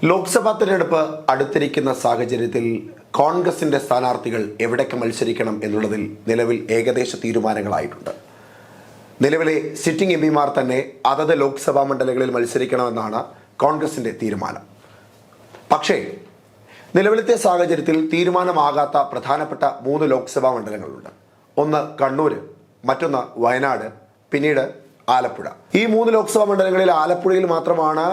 ലോക്സഭാ തെരഞ്ഞെടുപ്പ് അടുത്തിരിക്കുന്ന സാഹചര്യത്തിൽ കോൺഗ്രസിന്റെ സ്ഥാനാർത്ഥികൾ എവിടേക്ക് മത്സരിക്കണം എന്നുള്ളതിൽ നിലവിൽ ഏകദേശ തീരുമാനങ്ങളായിട്ടുണ്ട്. നിലവിലെ സിറ്റിംഗ് എംപിമാർ തന്നെ അതത് ലോക്സഭാ മണ്ഡലങ്ങളിൽ മത്സരിക്കണമെന്നാണ് കോൺഗ്രസിന്റെ തീരുമാനം. പക്ഷേ നിലവിലത്തെ സാഹചര്യത്തിൽ തീരുമാനമാകാത്ത പ്രധാനപ്പെട്ട 3 ലോക്സഭാ മണ്ഡലങ്ങളുണ്ട്. ഒന്ന് കണ്ണൂർ, മറ്റൊന്ന് വയനാട്, പിന്നീട് ആലപ്പുഴ. ഈ 3 ലോക്സഭാ മണ്ഡലങ്ങളിൽ ആലപ്പുഴയിൽ മാത്രമാണ്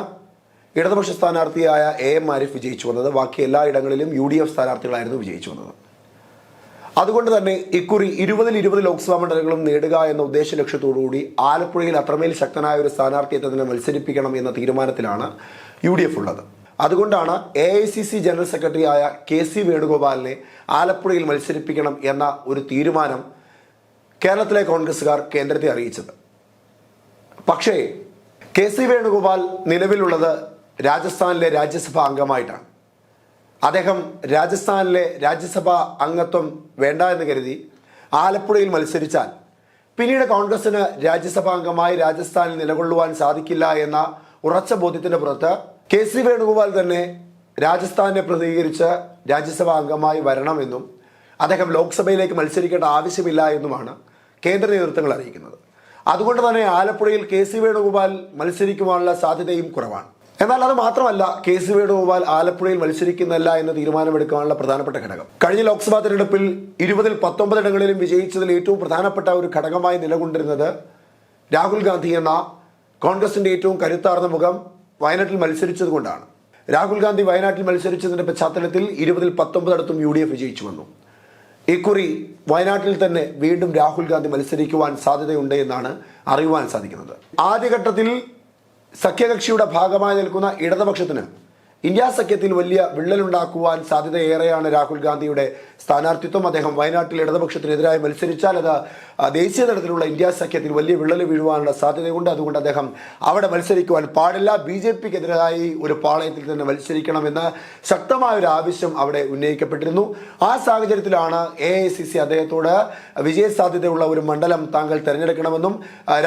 ഇടതുപക്ഷ സ്ഥാനാർത്ഥിയായ എം ആരിഫ് വിജയിച്ചു വന്നത്. ബാക്കി എല്ലായിടങ്ങളിലും UDF സ്ഥാനാർത്ഥികളായിരുന്നു വിജയിച്ചു വന്നത്. അതുകൊണ്ട് തന്നെ ഇക്കുറി 20 ലോക്സഭാ മണ്ഡലങ്ങളും നേടുക എന്ന ഉദ്ദേശ ലക്ഷ്യത്തോടുകൂടി ആലപ്പുഴയിൽ അത്രമേൽ ശക്തനായ ഒരു സ്ഥാനാർത്ഥിയെ തന്നെ മത്സരിപ്പിക്കണം എന്ന തീരുമാനത്തിലാണ് UDF ഉള്ളത്. അതുകൊണ്ടാണ് AICC ജനറൽ സെക്രട്ടറിയായ KC വേണുഗോപാലിനെ ആലപ്പുഴയിൽ മത്സരിപ്പിക്കണം എന്ന ഒരു തീരുമാനം കേരളത്തിലെ കോൺഗ്രസ്സുകാർ കേന്ദ്രത്തെ അറിയിച്ചത്. പക്ഷേ KC വേണുഗോപാൽ നിലവിലുള്ളത് രാജസ്ഥാനിലെ രാജ്യസഭാ അംഗമായിട്ടാണ്. അദ്ദേഹം രാജസ്ഥാനിലെ രാജ്യസഭാ അംഗത്വം വേണ്ട എന്ന് കരുതി ആലപ്പുഴയിൽ മത്സരിച്ചാൽ പിന്നീട് കോൺഗ്രസിന് രാജ്യസഭാ അംഗമായി രാജസ്ഥാനിൽ നിലകൊള്ളുവാൻ സാധിക്കില്ല എന്ന ഉറച്ച ബോധ്യത്തിന്റെ പുറത്ത് KC വേണുഗോപാൽ തന്നെ രാജസ്ഥാനെ പ്രതിനിധീകരിച്ച് രാജ്യസഭാ അംഗമായി വരണമെന്നും അദ്ദേഹം ലോക്സഭയിലേക്ക് മത്സരിക്കേണ്ട ആവശ്യമില്ല എന്നുമാണ് കേന്ദ്ര നേതൃത്വങ്ങൾ അറിയിക്കുന്നത്. അതുകൊണ്ട് തന്നെ ആലപ്പുഴയിൽ KC വേണുഗോപാൽ മത്സരിക്കുവാനുള്ള സാധ്യതയും കുറവാണ്. എന്നാൽ അത് മാത്രമല്ല, KC വേണുഗോപാൽ ആലപ്പുഴയിൽ മത്സരിക്കുന്നില്ല എന്ന തീരുമാനമെടുക്കാനുള്ള പ്രധാനപ്പെട്ട ഘടകം കഴിഞ്ഞ ലോക്സഭാ തെരഞ്ഞെടുപ്പിൽ 20ൽ 19 ഇടങ്ങളിലും വിജയിച്ചതിൽ ഏറ്റവും പ്രധാനപ്പെട്ട ഒരു ഘടകമായി നിലകൊണ്ടിരുന്നത് രാഹുൽ ഗാന്ധി എന്ന കോൺഗ്രസിന്റെ ഏറ്റവും കരുത്താർന്ന മുഖം വയനാട്ടിൽ മത്സരിച്ചത് കൊണ്ടാണ്. രാഹുൽ ഗാന്ധി വയനാട്ടിൽ മത്സരിച്ചതിന്റെ പശ്ചാത്തലത്തിൽ 20ൽ 19 ഇടത്തും UDF വിജയിച്ചു വന്നു. ഇക്കുറി വയനാട്ടിൽ തന്നെ വീണ്ടും രാഹുൽ ഗാന്ധി മത്സരിക്കുവാൻ സാധ്യതയുണ്ട് എന്നാണ് അറിയുവാൻ സാധിക്കുന്നത്. ആദ്യഘട്ടത്തിൽ സഖ്യകക്ഷിയുടെ ഭാഗമായി നിൽക്കുന്ന ഇടതുപക്ഷത്തിന് ഇന്ത്യ സഖ്യത്തിൽ വലിയ വിള്ളലുണ്ടാക്കുവാൻ സാധ്യതയേറെയാണ് രാഹുൽ ഗാന്ധിയുടെ സ്ഥാനാർത്ഥിത്വം. അദ്ദേഹം വയനാട്ടിൽ ഇടതുപക്ഷത്തിനെതിരായി മത്സരിച്ചാൽ അത് ദേശീയ തലത്തിലുള്ള ഇന്ത്യ സഖ്യത്തിൽ വലിയ വിള്ളൽ വീഴുവാനുള്ള സാധ്യതയുണ്ട്. അതുകൊണ്ട് അദ്ദേഹം അവിടെ മത്സരിക്കുവാൻ പാടില്ല. BJPക്കെതിരായി ഒരു പാളയത്തിൽ തന്നെ മത്സരിക്കണമെന്ന് ശക്തമായ ഒരു ആവശ്യം അവിടെ ഉന്നയിക്കപ്പെട്ടിരുന്നു. ആ സാഹചര്യത്തിലാണ് AICC അദ്ദേഹത്തോട് വിജയസാധ്യതയുള്ള ഒരു മണ്ഡലം താങ്കൾ തിരഞ്ഞെടുക്കണമെന്നും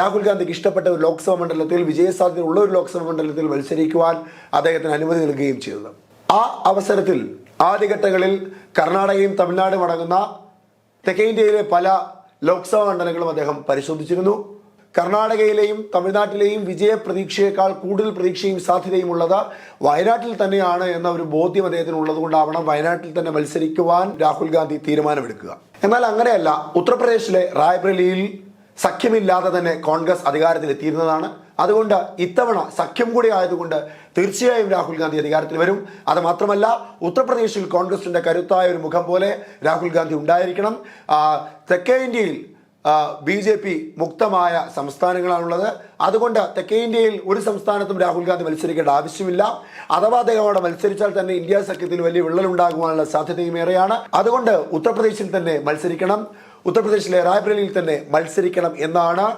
രാഹുൽ ഗാന്ധിക്ക് ഇഷ്ടപ്പെട്ട ഒരു ലോക്സഭാ മണ്ഡലത്തിൽ വിജയസാധ്യതയുള്ള ഒരു ലോക്സഭാ മണ്ഡലത്തിൽ മത്സരിക്കുവാൻ അദ്ദേഹത്തിന് അനുമതി നൽകുകയും ചെയ്തത്. ആ അവസരത്തിൽ ആദ്യഘട്ടങ്ങളിൽ കർണാടകയും തമിഴ്നാടും അടങ്ങുന്ന തെക്കേ ഇന്ത്യയിലെ പല ലോക്സഭാ മണ്ഡലങ്ങളും അദ്ദേഹം പരിശോധിച്ചിരുന്നു. കർണാടകയിലെയും തമിഴ്നാട്ടിലെയും വിജയ പ്രതീക്ഷയേക്കാൾ കൂടുതൽ പ്രതീക്ഷയും സാധ്യതയും ഉള്ളത് വയനാട്ടിൽ തന്നെയാണ് എന്ന ഒരു ബോധ്യം അദ്ദേഹത്തിന് ഉള്ളതുകൊണ്ടാവണം വയനാട്ടിൽ തന്നെ മത്സരിക്കുവാൻ രാഹുൽ ഗാന്ധി തീരുമാനമെടുക്കുക. എന്നാൽ അങ്ങനെയല്ല. ഉത്തർപ്രദേശിലെ റായ്ബറേലിയിൽ സഖ്യമില്ലാതെ തന്നെ കോൺഗ്രസ് അധികാരത്തിൽ എത്തിയിരുന്നതാണ്. അതുകൊണ്ട് ഇത്തവണ സഖ്യം കൂടി ആയതുകൊണ്ട് തീർച്ചയായും രാഹുൽ ഗാന്ധി അധികാരത്തിൽ വരും. അത് മാത്രമല്ല, ഉത്തർപ്രദേശിൽ കോൺഗ്രസിന്റെ കരുത്തായ ഒരു മുഖം പോലെ രാഹുൽ ഗാന്ധി ഉണ്ടായിരിക്കണം. തെക്കേ ഇന്ത്യയിൽ BJP മുക്തമായ സംസ്ഥാനങ്ങളാണുള്ളത്. അതുകൊണ്ട് തെക്കേ ഇന്ത്യയിൽ ഒരു സംസ്ഥാനത്തും രാഹുൽ ഗാന്ധി മത്സരിക്കേണ്ട ആവശ്യമില്ല. അഥവാ അദ്ദേഹം അവിടെ മത്സരിച്ചാൽ തന്നെ ഇന്ത്യ സഖ്യത്തിൽ വലിയ വിള്ളലുണ്ടാകുവാനുള്ള സാധ്യതയും ഏറെയാണ്. അതുകൊണ്ട് ഉത്തർപ്രദേശിൽ തന്നെ മത്സരിക്കണം, ഉത്തർപ്രദേശിലെ റായ്ബറേലിയിൽ തന്നെ മത്സരിക്കണം എന്നാണ്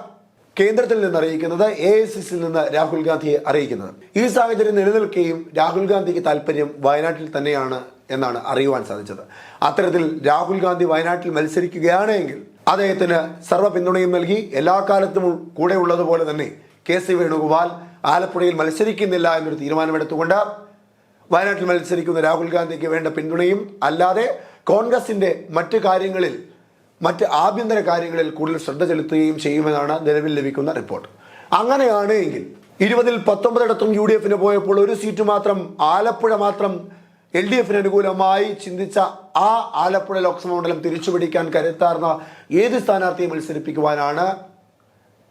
കേന്ദ്രത്തിൽ നിന്ന് അറിയിക്കുന്നത്, AICCയിൽ നിന്ന് രാഹുൽ ഗാന്ധിയെ അറിയിക്കുന്നത്. ഈ സാഹചര്യം നിലനിൽക്കുകയും രാഹുൽ ഗാന്ധിക്ക് താല്പര്യം വയനാട്ടിൽ തന്നെയാണ് എന്നാണ് അറിയുവാൻ സാധിച്ചത്. അത്തരത്തിൽ രാഹുൽ ഗാന്ധി വയനാട്ടിൽ മത്സരിക്കുകയാണെങ്കിൽ അദ്ദേഹത്തിന് സർവ്വ പിന്തുണയും നൽകി എല്ലാ കാലത്തും കൂടെ ഉള്ളതുപോലെ തന്നെ KC വേണുഗോപാൽ ആലപ്പുഴയിൽ മത്സരിക്കുന്നില്ല എന്നൊരു തീരുമാനമെടുത്തുകൊണ്ട് വയനാട്ടിൽ മത്സരിക്കുന്ന രാഹുൽ ഗാന്ധിക്ക് വേണ്ട പിന്തുണയും അല്ലാതെ കോൺഗ്രസിന്റെ മറ്റ് ആഭ്യന്തര കാര്യങ്ങളിൽ കൂടുതൽ ശ്രദ്ധ ചെലുത്തുകയും ചെയ്യുമെന്നാണ് നിലവിൽ ലഭിക്കുന്ന റിപ്പോർട്ട്. അങ്ങനെയാണ് എങ്കിൽ 20ൽ 19 ഇടത്തും UDFന് പോയപ്പോൾ ഒരു സീറ്റ് മാത്രം, ആലപ്പുഴ മാത്രം LDFന് അനുകൂലമായി ചിന്തിച്ച ആ ആലപ്പുഴ ലോക്സഭാ മണ്ഡലം തിരിച്ചുപിടിക്കാൻ കരുത്താർന്ന ഏത് സ്ഥാനാർത്ഥിയെ മത്സരിപ്പിക്കുവാനാണ്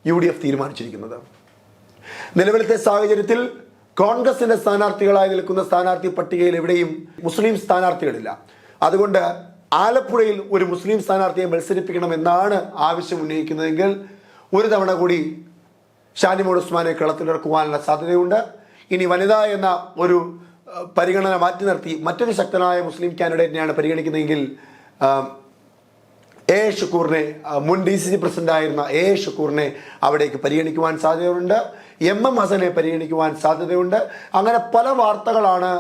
UDF തീരുമാനിച്ചിരിക്കുന്നത്. നിലവിലത്തെ സാഹചര്യത്തിൽ കോൺഗ്രസിന്റെ സ്ഥാനാർത്ഥികളായി നിൽക്കുന്ന സ്ഥാനാർത്ഥി പട്ടികയിൽ എവിടെയും മുസ്ലിം സ്ഥാനാർത്ഥികളില്ല. അതുകൊണ്ട് ആലപ്പുഴയിൽ ഒരു മുസ്ലിം സ്ഥാനാർത്ഥിയെ മത്സരിപ്പിക്കണമെന്നാണ് ആവശ്യം ഉന്നയിക്കുന്നതെങ്കിൽ ഒരു തവണ കൂടി ഷാനിമോൾ ഉസ്മാനെ കളത്തിലിറക്കുവാനുള്ള സാധ്യതയുണ്ട്. ഇനി വനിത എന്ന ഒരു പരിഗണന മാറ്റി നിർത്തി മറ്റൊരു ശക്തനായ മുസ്ലിം കാൻഡിഡേറ്റിനെയാണ് പരിഗണിക്കുന്നതെങ്കിൽ A.A. ഷുക്കൂറിനെ, മുൻ DCC പ്രസിഡന്റായിരുന്ന A.A. ഷുക്കൂറിനെ അവിടേക്ക് പരിഗണിക്കുവാൻ സാധ്യതയുണ്ട്. MM ഹസനെ പരിഗണിക്കുവാൻ സാധ്യതയുണ്ട്. അങ്ങനെ പല വാർത്തകളാണ്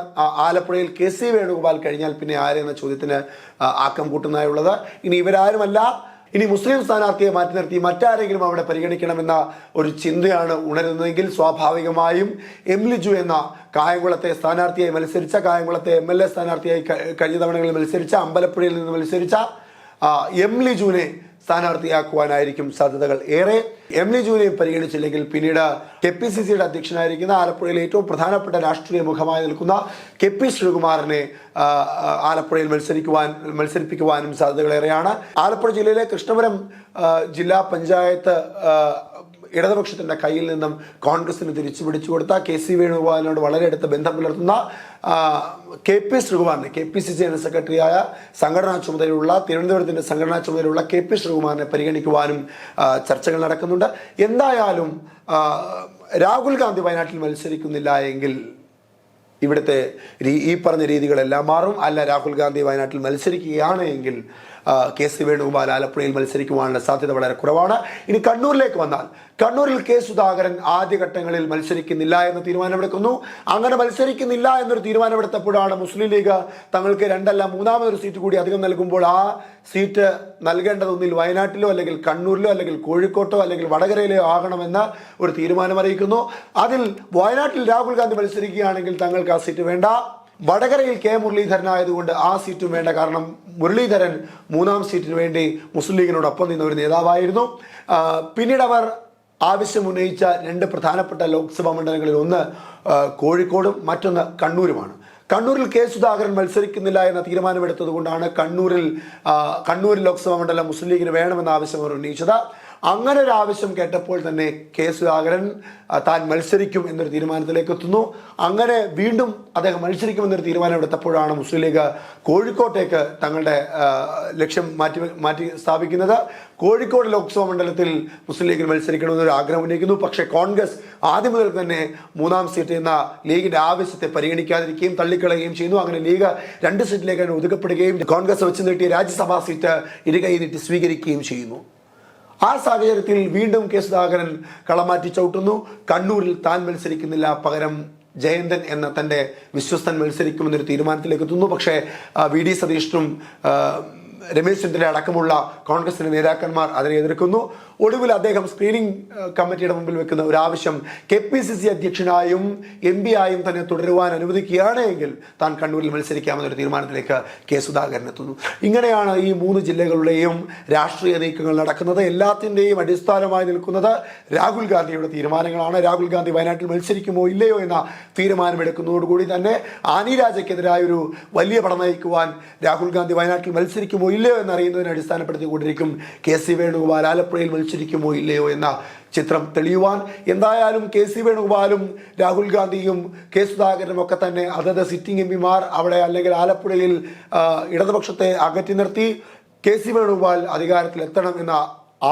ആലപ്പുഴയിൽ KC വേണുഗോപാൽ കഴിഞ്ഞാൽ പിന്നെ ആരെന്ന ചോദ്യത്തിന് ആക്കം കൂട്ടുന്നതായുള്ളത്. ഇനി ഇവരാരുമല്ല, ഇനി മുസ്ലിം സ്ഥാനാർത്ഥിയെ മാറ്റി നിർത്തി മറ്റാരെങ്കിലും അവിടെ പരിഗണിക്കണമെന്ന ഒരു ചിന്തയാണ് ഉണരുന്നതെങ്കിൽ സ്വാഭാവികമായും എം ലിജു എന്ന കായംകുളത്തെ സ്ഥാനാർത്ഥിയായി മത്സരിച്ച, കായംകുളത്തെ MLA സ്ഥാനാർത്ഥിയായി കഴിഞ്ഞ തവണകളിൽ മത്സരിച്ച, അമ്പലപ്പുഴയിൽ നിന്ന് മത്സരിച്ച എം ലിജുവിനെ സ്ഥാനാർത്ഥിയാക്കുവാനായിരിക്കും സാധ്യതകൾ ഏറെ. എം ലിജുവിനെയും പരിഗണിച്ചില്ലെങ്കിൽ പിന്നീട് KPCCയുടെ അധ്യക്ഷനായിരിക്കുന്ന ആലപ്പുഴയിലെ ഏറ്റവും പ്രധാനപ്പെട്ട രാഷ്ട്രീയ മുഖമായി നിൽക്കുന്ന KP ശ്രീകുമാറിനെ ആലപ്പുഴയിൽ മത്സരിപ്പിക്കുവാനും സാധ്യതകളേറെയാണ്. ആലപ്പുഴ ജില്ലയിലെ കൃഷ്ണപുരം ജില്ലാ പഞ്ചായത്ത് ഇടതുപക്ഷത്തിന്റെ കയ്യിൽ നിന്നും കോൺഗ്രസിന് തിരിച്ചു പിടിച്ചു കൊടുത്ത KC വേണുഗോപാലിനോട് വളരെ അടുത്ത ബന്ധം പുലർത്തുന്ന KP ശ്രീകുമാറിനെ, KPCC ജനറൽ സെക്രട്ടറിയായ സംഘടനാ ചുമതലയുള്ള, തിരുവനന്തപുരത്തിന്റെ സംഘടനാ ചുമതലയുള്ള KP ശ്രീകുമാറിനെ പരിഗണിക്കുവാനും ചർച്ചകൾ നടക്കുന്നുണ്ട്. എന്തായാലും രാഹുൽ ഗാന്ധി വയനാട്ടിൽ മത്സരിക്കുന്നില്ല എങ്കിൽ ഇവിടുത്തെ ഈ പറഞ്ഞ രീതികളെല്ലാം മാറും. അല്ല, രാഹുൽ ഗാന്ധി വയനാട്ടിൽ മത്സരിക്കുകയാണ് എങ്കിൽ KC വേണുഗോപാൽ ആലപ്പുഴയിൽ മത്സരിക്കുവാനുള്ള സാധ്യത വളരെ കുറവാണ്. ഇനി കണ്ണൂരിലേക്ക് വന്നാൽ, കണ്ണൂരിൽ K സുധാകരൻ ആദ്യഘട്ടങ്ങളിൽ മത്സരിക്കുന്നില്ല എന്ന തീരുമാനമെടുക്കുന്നു. അങ്ങനെ മത്സരിക്കുന്നില്ല എന്നൊരു തീരുമാനമെടുത്തപ്പോഴാണ് മുസ്ലിം ലീഗ് തങ്ങൾക്ക് 2 അല്ല 3-മതൊരു സീറ്റ് കൂടി അധികം നൽകുമ്പോൾ ആ സീറ്റ് നൽകേണ്ടതൊന്നിൽ വയനാട്ടിലോ അല്ലെങ്കിൽ കണ്ണൂരിലോ അല്ലെങ്കിൽ കോഴിക്കോട്ടോ അല്ലെങ്കിൽ വടകരയിലോ ആകണമെന്ന ഒരു തീരുമാനം അറിയിക്കുന്നു. അതിൽ വയനാട്ടിൽ രാഹുൽ ഗാന്ധി മത്സരിക്കുകയാണെങ്കിൽ തങ്ങൾക്ക് ആ സീറ്റ് വേണ്ട. വടകരയിൽ K മുരളീധരൻ ആയതുകൊണ്ട് ആ സീറ്റും വേണ്ട. കാരണം മുരളീധരൻ 3-ാം സീറ്റിന് വേണ്ടി മുസ്ലിം ലീഗിനോടൊപ്പം നിന്ന ഒരു നേതാവായിരുന്നു. പിന്നീട് അവർ ആവശ്യമുന്നയിച്ച 2 പ്രധാനപ്പെട്ട ലോക്സഭാ മണ്ഡലങ്ങളിൽ ഒന്ന് കോഴിക്കോടും മറ്റൊന്ന് കണ്ണൂരുമാണ്. കണ്ണൂരിൽ K സുധാകരൻ മത്സരിക്കുന്നില്ല എന്ന തീരുമാനമെടുത്തത് കൊണ്ടാണ് കണ്ണൂർ ലോക്സഭാ മണ്ഡലം മുസ്ലിം ലീഗിന് വേണമെന്ന ആവശ്യം അവർ ഉന്നയിച്ചത്. അങ്ങനെ ഒരു ആവശ്യം കേട്ടപ്പോൾ തന്നെ K സുധാകരൻ താൻ മത്സരിക്കും എന്നൊരു തീരുമാനത്തിലേക്ക് എത്തുന്നു. അങ്ങനെ വീണ്ടും അദ്ദേഹം മത്സരിക്കുമെന്നൊരു തീരുമാനം എടുത്തപ്പോഴാണ് മുസ്ലിം ലീഗ് കോഴിക്കോട്ടേക്ക് തങ്ങളുടെ ലക്ഷ്യം മാറ്റി സ്ഥാപിക്കുന്നത്. കോഴിക്കോട് ലോക്സഭാ മണ്ഡലത്തിൽ മുസ്ലിം ലീഗിൽ മത്സരിക്കണമെന്നൊരു ആഗ്രഹം ഉന്നയിക്കുന്നു. പക്ഷേ കോൺഗ്രസ് ആദ്യം മുതൽ തന്നെ 3-ാം സീറ്റ് എന്ന ലീഗിന്റെ ആവശ്യത്തെ പരിഗണിക്കാതിരിക്കുകയും തള്ളിക്കളയുകയും ചെയ്യുന്നു. അങ്ങനെ ലീഗ് 2 സീറ്റിലേക്ക് ഒതുക്കപ്പെടുകയും കോൺഗ്രസ് വെച്ച് നീട്ടിയ രാജ്യസഭാ സീറ്റ് ഇരുകൈ നീട്ടി സ്വീകരിക്കുകയും ചെയ്യുന്നു. ആ സാഹചര്യത്തിൽ വീണ്ടും K സുധാകരൻ കളമാറ്റി ചവിട്ടുന്നു. കണ്ണൂരിൽ താൻ മത്സരിക്കുന്നില്ല, പകരം ജയന്തൻ എന്ന തൻ്റെ വിശ്വസ്തൻ മത്സരിക്കുമെന്നൊരു തീരുമാനത്തിലേക്ക് എത്തുന്നു. പക്ഷേ VD സതീഷനും രമേശ് ചെന്നിത്തല അടക്കമുള്ള കോൺഗ്രസിന്റെ നേതാക്കന്മാർ അതിനെ എതിർക്കുന്നു. ഒടുവിൽ അദ്ദേഹം സ്ക്രീനിംഗ് കമ്മിറ്റിയുടെ മുമ്പിൽ വെക്കുന്ന ഒരു ആവശ്യം KPCC അധ്യക്ഷനായും MP ആയും തന്നെ തുടരുവാൻ അനുവദിക്കുകയാണ് എങ്കിൽ താൻ കണ്ണൂരിൽ മത്സരിക്കാമെന്നൊരു തീരുമാനത്തിലേക്ക് K സുധാകരൻ എത്തുന്നു. ഇങ്ങനെയാണ് ഈ 3 ജില്ലകളുടെയും രാഷ്ട്രീയ നീക്കങ്ങൾ നടക്കുന്നത്. എല്ലാത്തിൻ്റെയും അടിസ്ഥാനമായി നിൽക്കുന്നത് രാഹുൽ ഗാന്ധിയുടെ തീരുമാനങ്ങളാണ്. രാഹുൽ ഗാന്ധി വയനാട്ടിൽ മത്സരിക്കുമോ ഇല്ലയോ എന്ന തീരുമാനമെടുക്കുന്നതോടുകൂടി തന്നെ ആനി രാജയ്ക്കെതിരായൊരു വലിയ പട നയിക്കുവാൻ രാഹുൽ ഗാന്ധി വയനാട്ടിൽ മത്സരിക്കുമോ ഇല്ലയോ എന്നറിയുന്നതിനെ അടിസ്ഥാനപ്പെടുത്തിക്കൊണ്ടിരിക്കും KC വേണുഗോപാൽ ആലപ്പുഴയിൽ മത്സരിക്കുമോ ഇല്ലയോ എന്ന ചിത്രം തെളിയുവാൻ. എന്തായാലും KC വേണുഗോപാലും രാഹുൽ ഗാന്ധിയും K സുധാകരനും ഒക്കെ തന്നെ അതത് സിറ്റിംഗ് MPമാർ അവിടെ അല്ലെങ്കിൽ ആലപ്പുഴയിൽ ഇടതുപക്ഷത്തെ അകറ്റി നിർത്തി KC വേണുഗോപാൽ അധികാരത്തിലെത്തണം എന്ന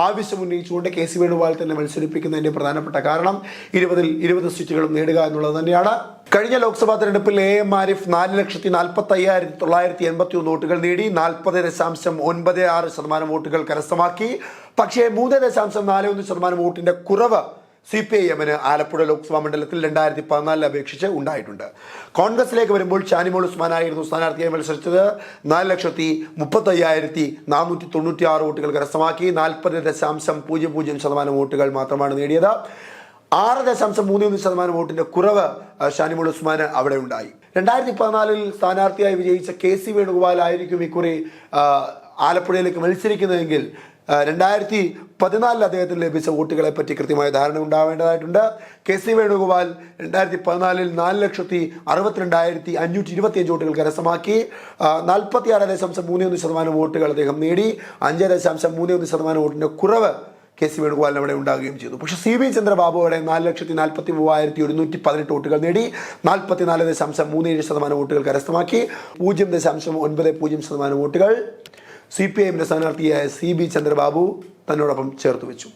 ആവശ്യം ഉന്നയിച്ചുകൊണ്ട് KC വേണുഗോപാൽ തന്നെ മത്സരിപ്പിക്കുന്നതിന്റെ പ്രധാനപ്പെട്ട കാരണം 20 സീറ്റുകളും നേടുക എന്നുള്ളത് തന്നെയാണ്. കഴിഞ്ഞ ലോക്സഭാ തെരഞ്ഞെടുപ്പിൽ AM ആരിഫ് 4,45,981 വോട്ടുകൾ നേടി 40.96% വോട്ടുകൾ കരസ്ഥമാക്കി. പക്ഷേ 3.41% വോട്ടിന്റെ കുറവ് CPIM-ന് ആലപ്പുഴ ലോക്സഭാ മണ്ഡലത്തിൽ 2014 അപേക്ഷിച്ച് ഉണ്ടായിട്ടുണ്ട്. കോൺഗ്രസിലേക്ക് വരുമ്പോൾ ഷാനിമോൾ ഉസ്മാനായിരുന്നു സ്ഥാനാർത്ഥിയായി മത്സരിച്ചത്. 4,35,496 വോട്ടുകൾ കരസ്ഥമാക്കി. 40.00% വോട്ടുകൾ മാത്രമാണ് നേടിയത്. 6.31% വോട്ടിന്റെ കുറവ് ഷാനിമോൾ ഉസ്മാന് അവിടെ ഉണ്ടായി. 2014 സ്ഥാനാർത്ഥിയായി വിജയിച്ച KC വേണുഗോപാൽ ആയിരിക്കും ഇക്കുറി ആലപ്പുഴയിലേക്ക് മത്സരിക്കുന്നതെങ്കിൽ 2014 അദ്ദേഹത്തിന് ലഭിച്ച വോട്ടുകളെ പറ്റി കൃത്യമായ ധാരണ ഉണ്ടാവേണ്ടതായിട്ടുണ്ട്. KC വേണുഗോപാൽ 2014 4,62,525 വോട്ടുകൾ കരസ്ഥമാക്കി. 46.31% വോട്ടുകൾ അദ്ദേഹം നേടി. 5.31% വോട്ടിന്റെ കുറവ് KC വേണുഗോപാലിന് അവിടെ ഉണ്ടാകുകയും ചെയ്തു. പക്ഷേ CB ചന്ദ്രബാബു അവിടെ 4,43,118 വോട്ടുകൾ നേടി. 44.37% വോട്ടുകൾ കരസ്ഥമാക്കി. 0.90% വോട്ടുകൾ CPIM-ന്റെ സ്ഥാനാർത്ഥിയായ CB ചന്ദ്രബാബു തന്നോടൊപ്പം ചേർത്ത് വെച്ചു.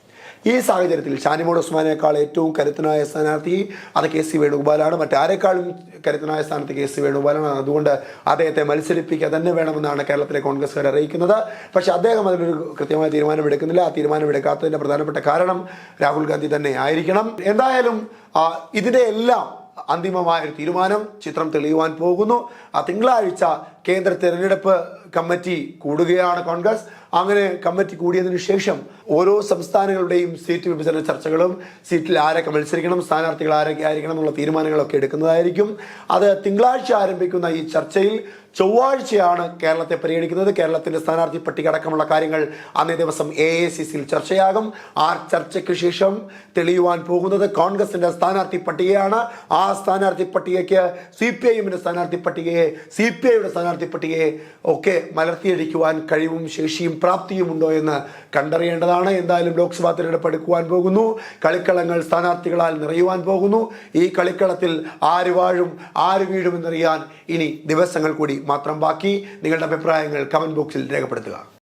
ഈ സാഹചര്യത്തിൽ ഷാനിമോൾ ഉസ്മാനേക്കാൾ ഏറ്റവും കരുത്തനായ സ്ഥാനാർത്ഥി അത് KC വേണുഗോപാലാണ്. മറ്റാരെക്കാളും കരുത്തനായ സ്ഥാനാർത്ഥി KC വേണുഗോപാലാണ്. അതുകൊണ്ട് അദ്ദേഹത്തെ മത്സരിപ്പിക്കുക തന്നെ വേണമെന്നാണ് കേരളത്തിലെ കോൺഗ്രസ്സുകാർ അറിയിക്കുന്നത്. പക്ഷെ അദ്ദേഹം അതിലൊരു കൃത്യമായ തീരുമാനമെടുക്കുന്നില്ല. ആ തീരുമാനമെടുക്കാത്തതിൻ്റെ പ്രധാനപ്പെട്ട കാരണം രാഹുൽ ഗാന്ധി തന്നെ ആയിരിക്കണം. എന്തായാലും ഇതിൻ്റെ എല്ലാം അന്തിമമായ ഒരു തീരുമാനം ചിത്രം തെളിയുവാൻ പോകുന്നു. തിങ്കളാഴ്ച കേന്ദ്ര തെരഞ്ഞെടുപ്പ് കമ്മിറ്റി കൂടുകയാണ് കോൺഗ്രസ്. അങ്ങനെ കമ്മിറ്റി കൂടിയതിനു ശേഷം ഓരോ സംസ്ഥാനങ്ങളുടെയും സീറ്റ് വിഭജന ചർച്ചകളും സീറ്റിൽ ആരൊക്കെ മത്സരിക്കണം, സ്ഥാനാർത്ഥികൾ ആരൊക്കെ ആയിരിക്കണം എന്നുള്ള തീരുമാനങ്ങളൊക്കെ എടുക്കുന്നതായിരിക്കും. അത് തിങ്കളാഴ്ച ആരംഭിക്കുന്ന ഈ ചർച്ചയിൽ ചൊവ്വാഴ്ചയാണ് കേരളത്തെ പരിഗണിക്കുന്നത്. കേരളത്തിന്റെ സ്ഥാനാർത്ഥി പട്ടിക അടക്കമുള്ള കാര്യങ്ങൾ അന്നേ ദിവസം AICCയിൽ ചർച്ചയാകും. ആ ചർച്ചയ്ക്ക് ശേഷം തെളിയുവാൻ പോകുന്നത് കോൺഗ്രസിന്റെ സ്ഥാനാർത്ഥി പട്ടികയാണ്. ആ സ്ഥാനാർത്ഥി പട്ടികയ്ക്ക് CPIഎമ്മിന്റെ സ്ഥാനാർത്ഥി പട്ടികയെ, CPIയുടെ സ്ഥാനാർത്ഥി പട്ടികയെ ഒക്കെ മലർത്തിയടിക്കുവാൻ കഴിവും ശേഷിയും പ്രാപ്തിയും ഉണ്ടോ എന്ന് കണ്ടറിയേണ്ടതാണ്. എന്തായാലും ലോക്സഭാ തിരഞ്ഞെടുപ്പ് എടുക്കുവാൻ പോകുന്നു. കളിക്കളങ്ങൾ സ്ഥാനാർത്ഥികളാൽ നിറയുവാൻ പോകുന്നു. ഈ കളിക്കളത്തിൽ ആര് വാഴും ആര് വീഴുമെന്നറിയാൻ ഇനി ദിവസങ്ങൾ കൂടി മാത്രം ബാക്കി. നിങ്ങളുടെ അഭിപ്രായങ്ങൾ കമന്റ് ബോക്സിൽ രേഖപ്പെടുത്തുക.